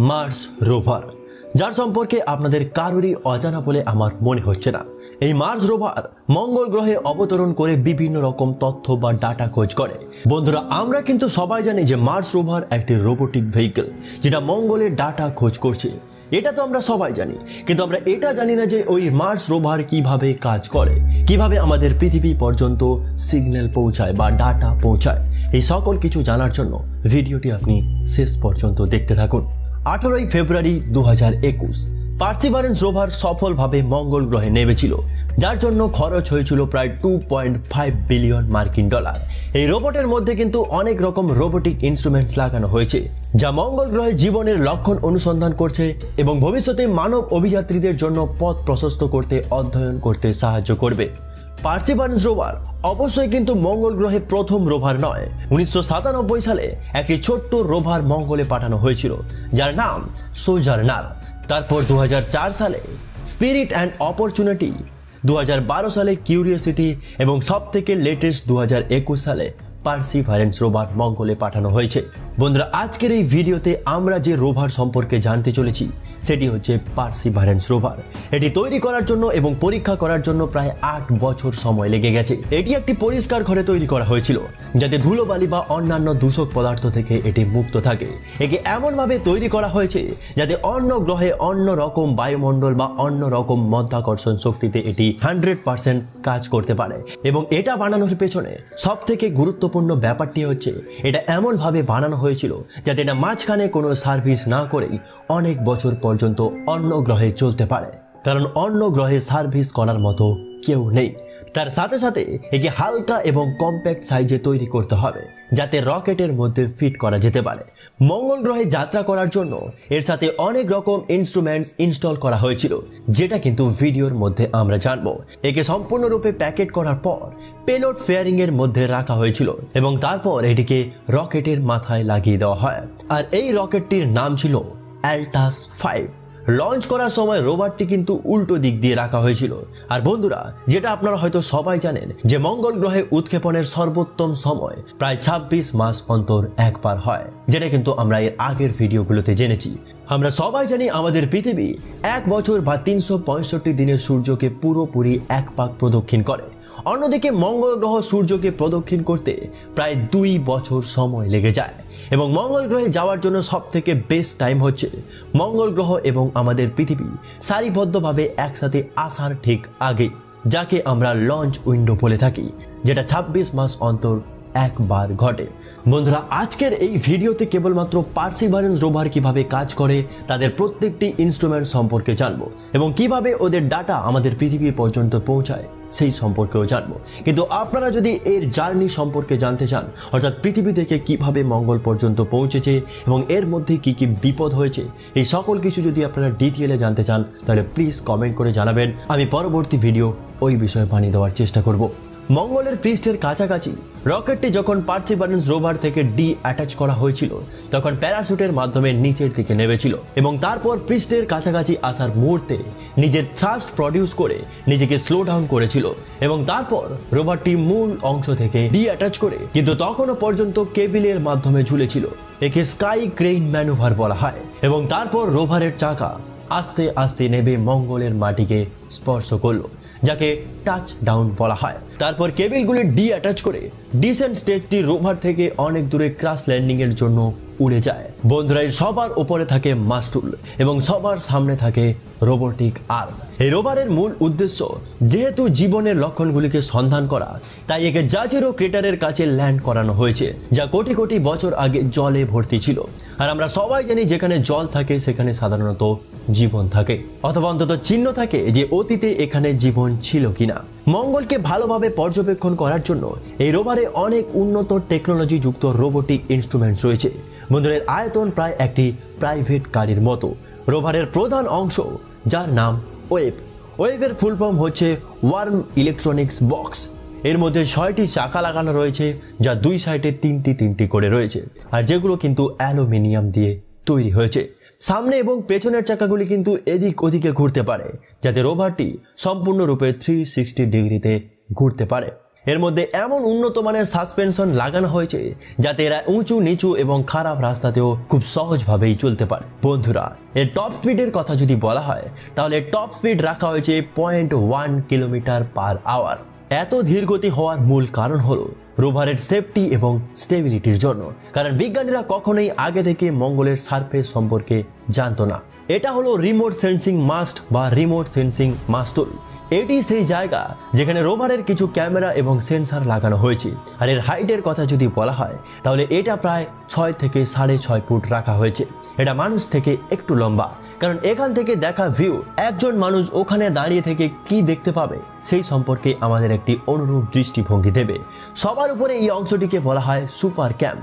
Mars rover, যার সম্পর্কে আপনাদের কারোরই অজানা বলে আমার মনে হচ্ছে না। এই মার্স রোভার মঙ্গল গ্রহে অবতরণ করে বিভিন্ন রকম তথ্য বা ডাটা খোঁজ করে। বন্ধুরা, আমরা কিন্তু সবাই জানি যে মার্স রোভার একটি রোবোটিক ভেহিকল যেটা মঙ্গলের ডাটা খোঁজ করছে। এটা তো আমরা সবাই জানি, কিন্তু আমরা এটা জানি না যে ওই মার্স রোভার কিভাবে কাজ করে, কিভাবে আমাদের পৃথিবী পর্যন্ত সিগন্যাল পৌঁছায় বা ডাটা পৌঁছায়। এই সকল কিছু জানার জন্য ভিডিওটি আপনি শেষ পর্যন্ত দেখতে থাকুন। 18 ফেব্রুয়ারি 2021 পার্সিভারেন্স রোভার সফলভাবে মঙ্গল গ্রহে নেমেছিল, যার জন্য খরচ হয়েছিল প্রায় 2.5 বিলিয়ন মার্কিন ডলার। এই রোবটের মধ্যে কিন্তু অনেক রকম রোবোটিক ইনস্ট্রুমেন্টস লাগানো হয়েছে, যা মঙ্গল গ্রহে জীবনের লক্ষণ অনুসন্ধান করছে এবং ভবিষ্যতে মানব অভিযাত্রীদের জন্য পথ প্রশস্ত করতে অধ্যয়ন করতে সাহায্য করবে। পার্সিভারেন্স রোভার অবশ্যই কিন্তু মঙ্গল গ্রহে প্রথম রোভার নয়। 1997 সালে একটি ছোট্ট রোভার মঙ্গলে পাঠানো হয়েছিল, যার নাম সোজার্নার। তারপর 2004 সালে স্পিরিট অ্যান্ড অপরচুনিটি, 2012 সালে কিউরিওসিটি এবং সবথেকে লেটেস্ট 2021 সালে পার্সিভারেন্স রোভার মঙ্গলে পাঠানো হয়েছে। বন্ধুরা, আজকের এই ভিডিওতে আমরা যে রোভার সম্পর্কে জানতে চলেছি সেটি হচ্ছে পার্সিভারেন্স রোভার। এটি তৈরি করার জন্য এবং পরীক্ষা করার জন্য প্রায় 8 বছর সময় লেগে গেছে। এটি একটি পরিষ্কার ঘরে তৈরি করা হয়েছিল, যাতে ধুলোবালি বা অন্যান্য দূষক পদার্থ থেকে এটি মুক্ত থাকে। একে এমনভাবে তৈরি করা হয়েছে যাতে অন্য গ্রহে অন্য রকম বায়ুমণ্ডল বা অন্য রকম মাধ্যাকর্ষণ শক্তিতে এটি 100% কাজ করতে পারে। এবং এটা বানানোর পেছনে সব থেকে গুরুত্বপূর্ণ ব্যাপারটি হচ্ছে এটা এমনভাবে বানানো হয়েছিল যাতে এটা মাঝখানে কোনো সার্ভিস না করেই অনেক বছর পর্যন্ত অন্য গ্রহে চলতে পারে, কারণ অন্য গ্রহে সার্ভিস করার মতো কেউ নেই। তার সাথে সাথে একে হালকা এবং কম্প্যাক্ট সাইজে তৈরি করতে হবে, যাতে রকেটের মধ্যে ফিট করা যেতে পারে। মঙ্গল গ্রহে যাত্রা করার জন্য এর সাথে অনেক রকম ইনস্ট্রুমেন্টস ইনস্টল করা হয়েছিল, যেটা কিন্তু ভিডিওর মধ্যে আমরা জানবো। একে সম্পূর্ণরূপে প্যাকেট করার পর পেলোড ফেয়ারিং এর মধ্যে রাখা হয়েছিল এবং তারপর এটিকে রকেটের মাথায় লাগিয়ে দেওয়া হয়। আর এই রকেটটির নাম ছিল অ্যালটাস 5। লঞ্চ করার সময় রোভারটি কিন্তু উল্টো দিক দিয়ে রাখা হয়েছিল। আর বন্ধুরা, যেটা আপনারা হয়তো সবাই জানেন যে মঙ্গল গ্রহে উৎক্ষেপণের সর্বোত্তম সময় প্রায় 26 মাস অন্তর একবার হয়, যেটা কিন্তু আমরা এর আগের ভিডিওগুলোতে জেনেছি। আমরা সবাই জানি আমাদের পৃথিবী 1 বছর বা 365 দিনে সূর্যকে পুরোপুরি এক পাক প্রদক্ষিণ করে। অন্যদিকে মঙ্গল গ্রহ সূর্যকে প্রদক্ষিণ করতে প্রায় 2 বছর সময় লেগে যায়। এবং মঙ্গল গ্রহে যাওয়ার জন্য সব থেকে বেস্ট টাইম হচ্ছে মঙ্গল গ্রহ এবং আমাদের পৃথিবী সারিবদ্ধভাবে একসাথে আসার ঠিক আগে, যাকে আমরা লঞ্চ উইন্ডো বলে থাকি, যেটা 26 মাস অন্তর একবার ঘটে। বন্ধুরা, আজকের এই ভিডিওতে কেবলমাত্র পার্সিভারেন্স রোভার কিভাবে কাজ করে তাদের প্রত্যেকটি ইনস্ট্রুমেন্ট সম্পর্কে জানবো এবং কিভাবে ওদের ডাটা আমাদের পৃথিবী পর্যন্ত পৌঁছায় সেই সম্পর্কেও জানবো। কিন্তু আপনারা যদি এর জার্নি সম্পর্কে জানতে চান, অর্থাৎ পৃথিবী থেকে কিভাবে মঙ্গল পর্যন্ত পৌঁছেছে এবং এর মধ্যে কি কি বিপদ হয়েছে, এই সকল কিছু যদি আপনারা ডিটেইলে জানতে চান, তাহলে প্লিজ কমেন্ট করে জানাবেন। আমি পরবর্তী ভিডিও ওই বিষয়ে বানিয়ে দেওয়ার চেষ্টা করব। মঙ্গলের পৃষ্ঠের কাছাকাছি রকেটটি যখন পার্সিভারেন্স রোভার থেকে অ্যাটাচ করা হয়েছিল, তখন প্যারাশুটের মাধ্যমে নিচের দিকে নেমেছিল এবং তারপর পৃষ্ঠের কাছাকাছি আসার মুহূর্তে নিজের থ্রাস্ট প্রডিউস করে নিজেকে স্লো ডাউন করেছিল এবং তারপর রোভারটি মূল অংশ থেকে অ্যাটাচ করে, কিন্তু তখনও পর্যন্ত কেবিলের মাধ্যমে ঝুলেছিল। একে স্কাই ক্রেইন ম্যানুভার বলা হয়। এবং তারপর রোভারের চাকা আস্তে আস্তে নেমে মঙ্গলের মাটিকে স্পর্শ করলো, যাকে টাচ ডাউন বলা হয়। তারপর কেবিলগুলি অ্যাটাচ করে ডিসেন্ট স্টেজটি রোভার থেকে অনেক দূরে ক্র্যাশ ল্যান্ডিং এর জন্য উড়ে যায়। বন্ধুরা, এর সবার উপরে থাকে মাস্টুল এবং সবার সামনে থাকে রোবোটিক আর্ম। এই রোভারের মূল উদ্দেশ্য যেহেতু জীবনের লক্ষণগুলিকে সন্ধান করা, তাই একে জাজিরো ক্রেটারের কাছে ল্যান্ড করানো হয়েছে, যা কোটি কোটি বছর আগে জলে ভর্তি ছিল। আর আমরা সবাই জানি যেখানে জল থাকে সেখানে সাধারণত জীবন থাকে, অথবা অন্তত চিহ্ন থাকে যে অতীতে এখানে জীবন ছিল কিনা। মঙ্গলকে ভালোভাবে পর্যবেক্ষণ করার জন্য এই রোভারে অনেক উন্নত টেকনোলজি যুক্ত রোবোটিক ইনস্ট্রুমেন্টস রয়েছে। বন্ধুদের, আয়তন প্রায় একটি প্রাইভেট গাড়ির মতো। রোভারের প্রধান অংশ, যার নাম ওয়েবের ফুল ফর্ম হচ্ছে ওয়ার্ম ইলেকট্রনিক্স বক্স। এর মধ্যে 6টি চাকা লাগানো রয়েছে, যা 2 সাইডে 3টি করে রয়েছে, আর যেগুলো কিন্তু অ্যালুমিনিয়াম দিয়ে তৈরি হয়েছে। সামনে এবং পেছনের চাকাগুলি কিন্তু এদিক ওদিকে ঘুরতে পারে, যাতে রোভারটি সম্পূর্ণরূপে 360 ডিগ্রিতে ঘুরতে পারে। এর মধ্যে এমন উন্নত মানের সাসপেনশন লাগানো হয়েছে যাতে এরা উঁচু নিচু এবং খারাপ রাস্তাতেও খুব সহজভাবেই চলতে পারে। বন্ধুরা, এর টপ স্পিডের কথা যদি বলা হয় তাহলে টপ স্পিড রাখা হয়েছে 0.1 কিলোমিটার পার আওয়ার। এত ধীর গতি হওয়ার মূল কারণ হলো রোভারের সেফটি এবং স্টেবিলিটির জন্য, কারণ বিজ্ঞানীরা কখনোই আগে থেকে মঙ্গলের সারফেস সম্পর্কে জানতো না। এটা হলো রিমোট সেন্সিং মাস্ট বা রিমোট সেন্সিং মাস্তুল। এটি সেই জায়গা যেখানে রোভারের কিছু ক্যামেরা এবং সেন্সার লাগানো হয়েছে। আর এর হাইটের কথা যদি বলা হয় তাহলে এটা প্রায় 6 থেকে 6.5 ফুট রাখা হয়েছে। এটা মানুষ থেকে একটু লম্বা, কারণ এখান থেকে দেখা ভিউ একজন মানুষ ওখানে দাঁড়িয়ে থেকে কি দেখতে পাবে সেই সম্পর্কে আমাদের একটি অনুরূপ দৃষ্টিভঙ্গি দেবে। সবার উপরে এই অংশটিকে বলা হয় সুপার ক্যাম।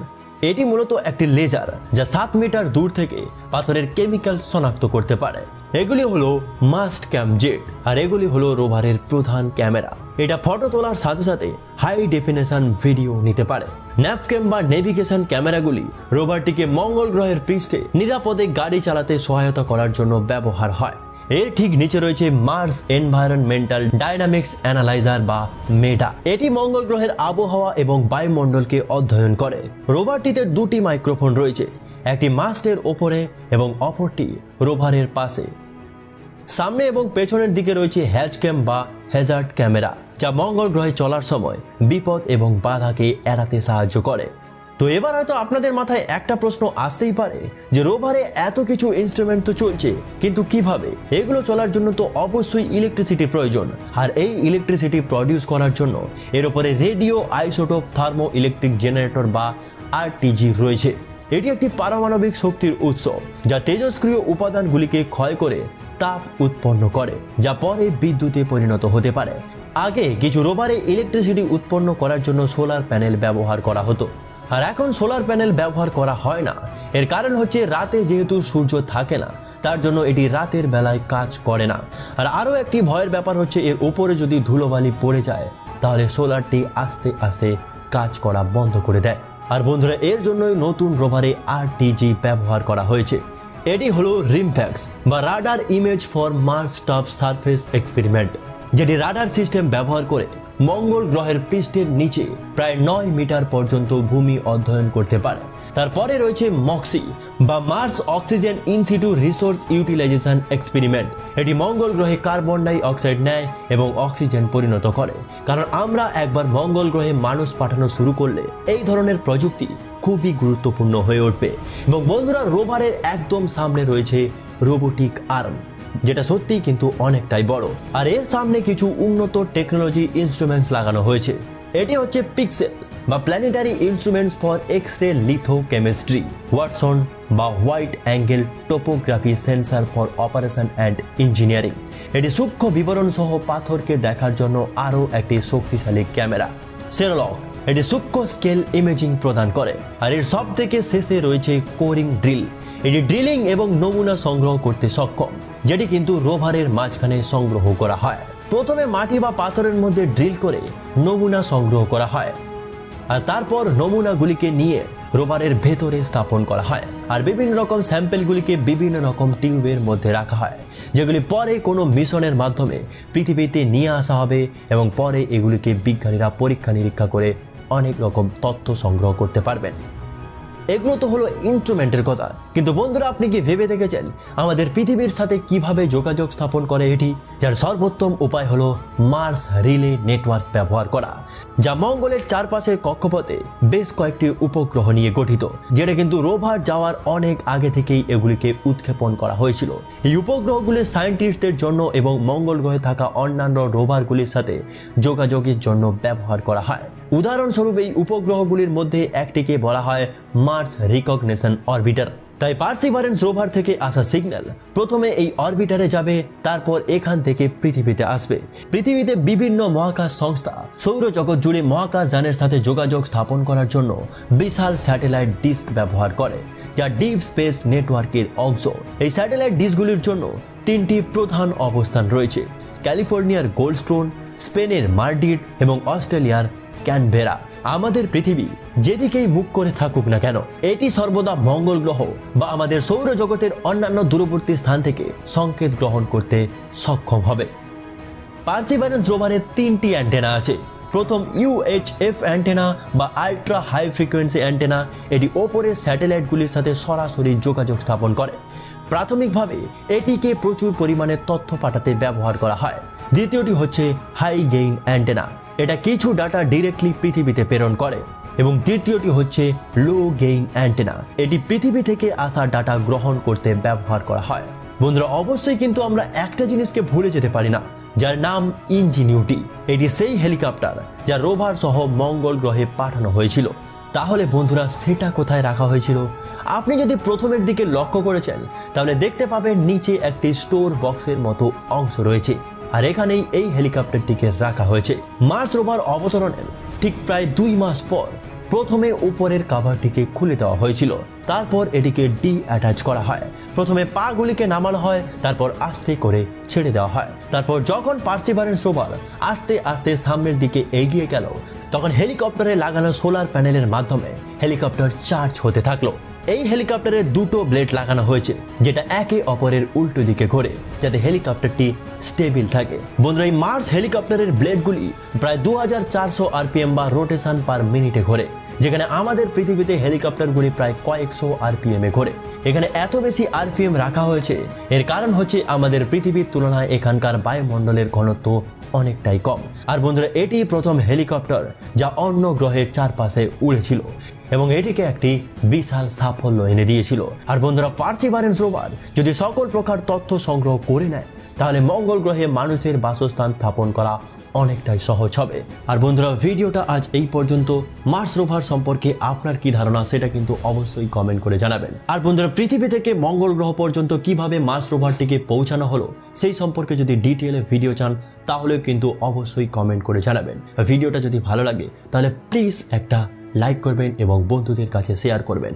এটি মূলত একটি লেজার যা 7 মিটার দূর থেকে পাথরের কেমিক্যাল শনাক্ত করতে পারে। এগুলি হলো মাস্ট ক্যাম জেট, আর এগুলি হলো রোভারের প্রধান ক্যামেরা। এটা ফটো তোলার সাথে সাথে হাই ডেফিনেশন ভিডিও নিতে পারে। ন্যাভক্যাম বা নেভিগেশন ক্যামেরাগুলি রোভারটিকে মঙ্গল গ্রহের পৃষ্ঠে নিরাপদে গাড়ি চালাতে সহায়তা করার জন্য ব্যবহার হয়। এর ঠিক নিচে রয়েছে মার্স এনভায়রনমেন্টাল ডাইনামিক্স অ্যানালাইজার বা মেডা। এটি মঙ্গল গ্রহের আবহাওয়া এবং বায়ুমণ্ডলকে অধ্যয়ন করে। রোভারটিতে 2টি মাইক্রোফোন রয়েছে, একটি মাস্টের ওপরে এবং অপরটি রোভারের পাশে। সামনে এবং পেছনের দিকে রয়েছে হ্যাজক্যাম বা হ্যাজার্ড ক্যামেরা, যা মঙ্গল গ্রহে চলার সময় বিপদ এবং বাধাকে এড়াতে সাহায্য করে। তো এবার হয়তো আপনাদের মাথায় একটা প্রশ্ন আসতেই পারে যে রোভারে এত কিছু ইনস্ট্রুমেন্ট তো চলছে, কিন্তু কিভাবে? এগুলো চলার জন্য তো অবশ্যই ইলেকট্রিসিটি প্রয়োজন, আর এই ইলেকট্রিসিটি প্রডিউস করার জন্য এর উপরে radio isotope thermo electric generator বা আরটিজি রয়েছে। এটি একটি পারমাণবিক শক্তির উৎস যা তেজস্ক্রিয় উপাদানগুলিকে ক্ষয় করে তাপ উৎপন্ন করে, যা পরে বিদ্যুতে পরিণত হতে পারে। আগে কিছু রোভারে ইলেকট্রিসিটি উৎপন্ন করার জন্য সোলার প্যানেল ব্যবহার করা হতো, আর এখন সোলার প্যানেল ব্যবহার করা হয় না। এর কারণ হচ্ছে রাতে যেহেতু সূর্য থাকে না, তার জন্য এটি রাতের বেলায় কাজ করে না। আর আরও একটি ভয়ের ব্যাপার হচ্ছে এর উপরে যদি ধুলোবালি পড়ে যায় তাহলে সোলারটি আস্তে আস্তে কাজ করা বন্ধ করে দেয়। আর বন্ধুরা, এর জন্যই নতুন রোভারে আরটিজি ব্যবহার করা হয়েছে। এটি হলো রিমফ্যাক্স বা radar image for Mars top surface experiment, যেটি রাডার সিস্টেম ব্যবহার করে মঙ্গল গ্রহের পৃষ্ঠের নিচে প্রায় 9 মিটার পর্যন্ত ভূমি অধ্যয়ন করতে পারে। তারপরে রয়েছে মক্সি বা Mars oxygen in situ resource utilization experiment. এটি মঙ্গল গ্রহে কার্বন ডাই অক্সাইড নেয় এবং অক্সিজেন পরিণত করে, কারণ আমরা একবার মঙ্গল গ্রহে মানুষ পাঠানো শুরু করলে এই ধরনের প্রযুক্তি খুবই গুরুত্বপূর্ণ হয়ে উঠবে। এবং বন্ধুরা, রোভারের একদম সামনে রয়েছে রোবোটিক আর্ম, যেটা সত্যিই কিন্তু অনেকটাই বড়, আর এর সামনে কিছু উন্নত টেকনোলজি ইনস্ট্রুমেন্টস লাগানো হয়েছে। এটি হচ্ছে পিক্সেল বা planetary instruments for X ray lithochemistry, Watson বা white angle topography sensor for operation and engineering. এটি সূক্ষ্ম বিবরণ সহ পাথরকে দেখার জন্য আরও একটি শক্তিশালী ক্যামেরা। সেরোলক, এটি সূক্ষ্ম স্কেল ইমেজিং প্রদান করে। আর এর সব থেকে শেষে রয়েছে কোরিং ড্রিল। এটি ড্রিলিং এবং নমুনা সংগ্রহ করতে সক্ষম, যেটি কিন্তু রোভারের মাঝখানে সংগ্রহ করা হয়। প্রথমে মাটি বা পাথরের মধ্যে ড্রিল করে নমুনা সংগ্রহ করা হয়, আর তারপর নমুনাগুলিকে নিয়ে রোভারের ভেতরে স্থাপন করা হয়। আর বিভিন্ন রকম স্যাম্পেলগুলিকে বিভিন্ন রকম টিউবের মধ্যে রাখা হয়, যেগুলি পরে কোনো মিশনের মাধ্যমে পৃথিবীতে নিয়ে আসা হবে এবং পরে এগুলিকে বিজ্ঞানীরা পরীক্ষা নিরীক্ষা করে অনেক রকম তথ্য সংগ্রহ করতে পারবেন। এগুলো তো হলো ইনস্ট্রুমেন্টের কথা, কিন্তু বন্ধুরা, আপনি কি ভেবে দেখেছেন আমাদের পৃথিবীর সাথে কিভাবে যোগাযোগ স্থাপন করে এটি? যার সর্বোত্তম উপায় হলো মার্স রিলে নেটওয়ার্ক ব্যবহার করা, যা মঙ্গলের চারপাশের কক্ষপথে বেশ কয়েকটি উপগ্রহ নিয়ে গঠিত, যেটা কিন্তু রোভার যাওয়ার অনেক আগে থেকেই এগুলিকে উৎক্ষেপণ করা হয়েছিল। এই উপগ্রহগুলি সায়েন্টিস্টদের জন্য এবং মঙ্গল গ্রহে থাকা অন্যান্য রোভারগুলির সাথে যোগাযোগের জন্য ব্যবহার করা হয়। উদাহরণস্বরূপ, এই উপগ্রহগুলির মধ্যে একটিকে বলা হয় মার্স রিকগনিশন অরবিটার। তাই পার্সিভারেন্স রোভার থেকে আসা সিগন্যাল প্রথমে এই অরবিটারে যাবে, তারপর এখান থেকে পৃথিবীতে আসবে। পৃথিবীতে বিভিন্ন মহাকাশ সংস্থা সৌরজগৎ জুড়ে মহাকাশ যানের সাথে যোগাযোগ স্থাপন করার জন্য বিশাল স্যাটেলাইট ডিস্ক ব্যবহার করে, যা ডিপ স্পেস নেটওয়ার্কের অংশ। এই স্যাটেলাইট ডিস্কগুলির জন্য 3টি প্রধান অবস্থান রয়েছে: ক্যালিফোর্নিয়ার গোল্ডস্টোন, স্পেনের মাদ্রিদ এবং অস্ট্রেলিয়ার ক্যানবেরা। আমাদের পৃথিবী যেদিকেই মুখ করে থাকুক না কেন, এটি সর্বদা মঙ্গল গ্রহ বা আমাদের সৌরজগতের অন্যান্য দূরবর্তী স্থান থেকে সংকেত গ্রহণ করতে সক্ষম হবে। পার্সিভারেন্স রোভারের 3টি অ্যান্টেনা আছে, প্রথম UHF অ্যান্টেনা বা আল্ট্রা হাই ফ্রিকোয়েন্সি অ্যান্টেনা। এটি ওপরের স্যাটেলাইটগুলির সাথে সরাসরি যোগাযোগ স্থাপন করে। প্রাথমিকভাবে এটিকে প্রচুর পরিমাণে তথ্য পাঠাতে ব্যবহার করা হয়। দ্বিতীয়টি হচ্ছে হাই গেইন অ্যান্টেনা। এটা কিছু ডাটা ডিরেক্টলি পৃথিবীতে প্রেরণ করে। এবং তৃতীয়টি হচ্ছে লো গেইন অ্যান্টেনা। এটি পৃথিবী থেকে আসা ডাটা গ্রহণ করতে ব্যবহার করা হয়। বন্ধুরা, অবশ্যই কিন্তু আমরা একটা জিনিসকে ভুলে যেতে পারি না, যার নাম ইনজিনিউটি। এটি সেই হেলিকপ্টার যা রোভার সহ মঙ্গল গ্রহে পাঠানো হয়েছিল। তাহলে বন্ধুরা, সেটা কোথায় রাখা হয়েছিল? আপনি যদি প্রথমের দিকে লক্ষ্য করেছেন, তাহলে দেখতে পাবেন নিচে একটি স্টোর বক্সের মতো অংশ রয়েছে, আর এখানেই এই হেলিকপ্টারটিকে রাখা হয়েছে। মার্স রোভার অবতরণের ঠিক প্রায় 2 মাস পর প্রথমে উপরের কাভারটিকে খুলে দেওয়া হয়েছিল। তারপর এটিকে অ্যাটাচ করা হয়। প্রথমে পাগুলিকে নামানো হয়, তারপর আস্তে করে ছেড়ে দেওয়া হয়। তারপর যখন পার্সিভারেন্স রোভার আস্তে আস্তে সামনের দিকে এগিয়ে গেল, তখন হেলিকপ্টারে লাগানো সোলার প্যানেলের মাধ্যমে হেলিকপ্টার চার্জ হতে থাকলো। এই হেলিকপ্টারের 2টো ব্লেড লাগানো হয়েছে, যেটা একে অপরের উল্টো দিকে ঘোরে, যাতে হেলিকপ্টারটি স্টেবল থাকে। বন্ধুরা, এই মার্স হেলিকপ্টারের ব্লেডগুলি প্রায় 2400 RPM বা রোটেশন পার মিনিটে ঘোরে, যেখানে আমাদের পৃথিবীতে হেলিকপ্টারগুলি প্রায় কয়েকশো RPM এ ঘোরে। এখানে এত বেশি RPM রাখা হয়েছে, এর কারণ হচ্ছে আমাদের পৃথিবীর তুলনায় এখানকার বায়ুমণ্ডলের ঘনত্ব অনেকটাই কম। আর বন্ধুরা, এটি প্রথম হেলিকপ্টার যা অন্য গ্রহের চারপাশে উড়েছিল এবং এটিকে একটি বিশাল সাফল্য এনে দিয়েছিল। আর বন্ধুরা, পার্সিভারেন্স রোভার যদি সকল প্রকার তথ্য সংগ্রহ করে নেয়, তাহলে মঙ্গল গ্রহে মানুষের বাসস্থান স্থাপন করা অনেকটাই সহজ হবে। আর বন্ধুরা, ভিডিওটা আজ এই পর্যন্ত। মার্স রোভার সম্পর্কে আপনার কি ধারণা, সেটা কিন্তু অবশ্যই কমেন্ট করে জানাবেন। আর বন্ধুরা, পৃথিবী থেকে মঙ্গল গ্রহ পর্যন্ত কিভাবে মার্স রোভারটিকে পৌঁছানো হলো, সেই সম্পর্কে যদি ডিটেইলে ভিডিও চান, তাহলেও কিন্তু অবশ্যই কমেন্ট করে জানাবেন। ভিডিওটা যদি ভালো লাগে, তাহলে প্লিজ একটা লাইক করবেন এবং বন্ধুদের কাছে শেয়ার করবেন।